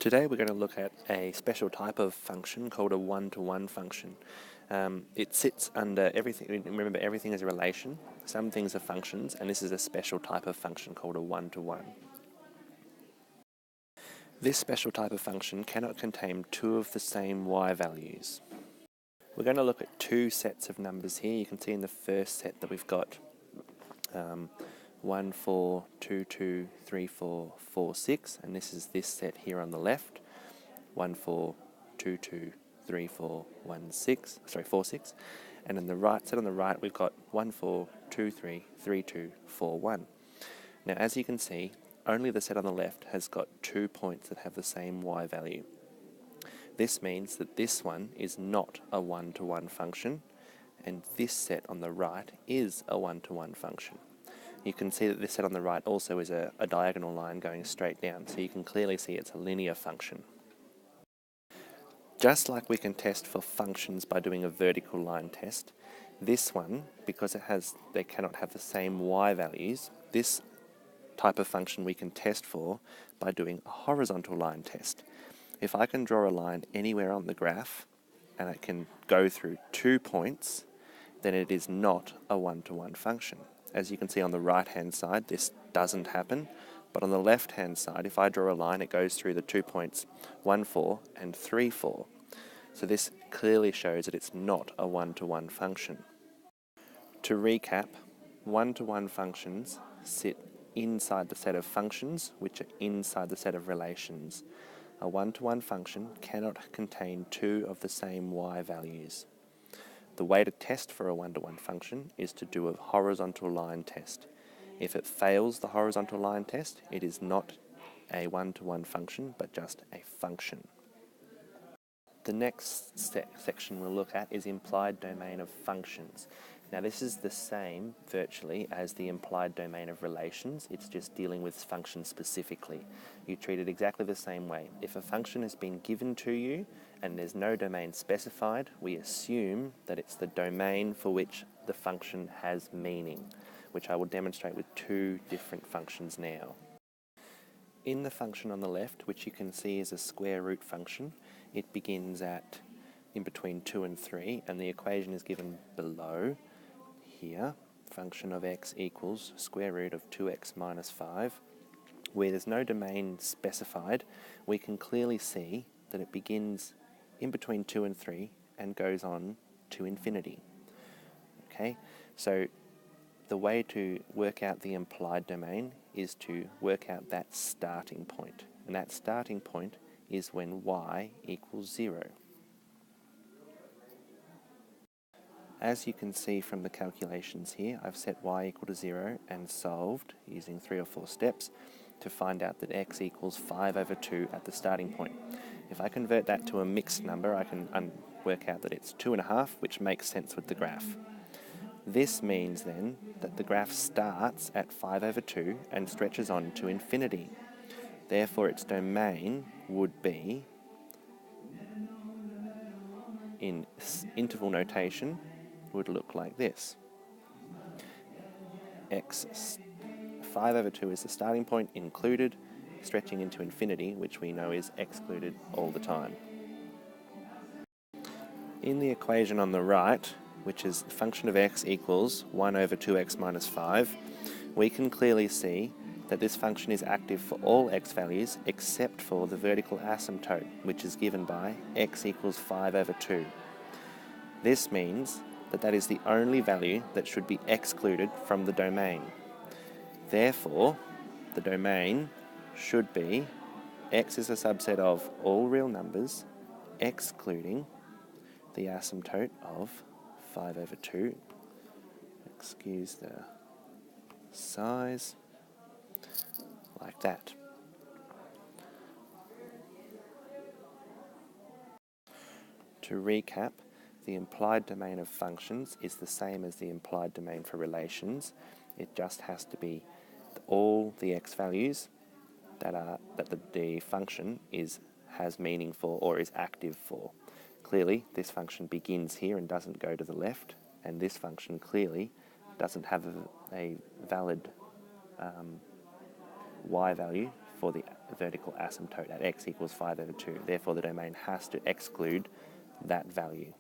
Today we're going to look at a special type of function called a one-to-one function. It sits under everything. Remember, everything is a relation. Some things are functions, and this is a special type of function called a one-to-one. This special type of function cannot contain two of the same y values. We're going to look at two sets of numbers here. You can see in the first set that we've got 1, 4, 2, 2, 3, 4, 4, 6, and this is this set here on the left, 1, 4, 2, 2, 3, 4, 1, 6, 4, 6, and in the right set on the right we've got 1, 4, 2, 3, 3, 2, 4, 1. Now as you can see, only the set on the left has got 2 points that have the same y value. This means that this one is not a one-to-one function, and this set on the right is a one-to-one function. You can see that this set on the right also is a diagonal line going straight down, so you can clearly see it's a linear function. Just like we can test for functions by doing a vertical line test, this one, because they cannot have the same y values, this type of function we can test for by doing a horizontal line test. If I can draw a line anywhere on the graph and it can go through 2 points, then it is not a one-to-one function. As you can see on the right-hand side, this doesn't happen, but on the left-hand side, if I draw a line, it goes through the 2 points 1, 4 and 3, 4. So this clearly shows that it's not a one-to-one function. To recap, one-to-one functions sit inside the set of functions, which are inside the set of relations. A one-to-one function cannot contain two of the same y values. The way to test for a one-to-one function is to do a horizontal line test. If it fails the horizontal line test, it is not a one-to-one function, but just a function. The next section we'll look at is implied domain of functions. Now this is the same, virtually, as the implied domain of relations. It's just dealing with functions specifically. You treat it exactly the same way. If a function has been given to you and there's no domain specified, we assume that it's the domain for which the function has meaning, which I will demonstrate with two different functions now. In the function on the left, which you can see is a square root function, it begins at in between 2 and 3, and the equation is given below here. Function of x equals square root of 2x minus 5. Where there's no domain specified, we can clearly see that it begins in between 2 and 3 and goes on to infinity. Okay, so the way to work out the implied domain is to work out that starting point, and that starting point is when y equals 0. As you can see from the calculations here, I've set y equal to 0 and solved using 3 or 4 steps to find out that x equals 5 over 2 at the starting point. If I convert that to a mixed number, I can work out that it's 2.5, which makes sense with the graph. This means then that the graph starts at 5 over 2 and stretches on to infinity. Therefore, its domain would be, in interval notation, would look like this. 5 over 2 is the starting point, included, stretching into infinity, which we know is excluded all the time. In the equation on the right, which is the function of x equals 1 over 2x minus 5, we can clearly see that this function is active for all x values except for the vertical asymptote, which is given by x equals 5 over 2. This means that that is the only value that should be excluded from the domain. Therefore, the domain should be x is a subset of all real numbers excluding the asymptote of 5 over 2. Excuse the size, like that. To recap, the implied domain of functions is the same as the implied domain for relations. It just has to be all the x values that the function has meaning for or is active for. Clearly, this function begins here and doesn't go to the left, and this function clearly doesn't have a valid y value for the vertical asymptote at x equals 5/2. Therefore, the domain has to exclude that value.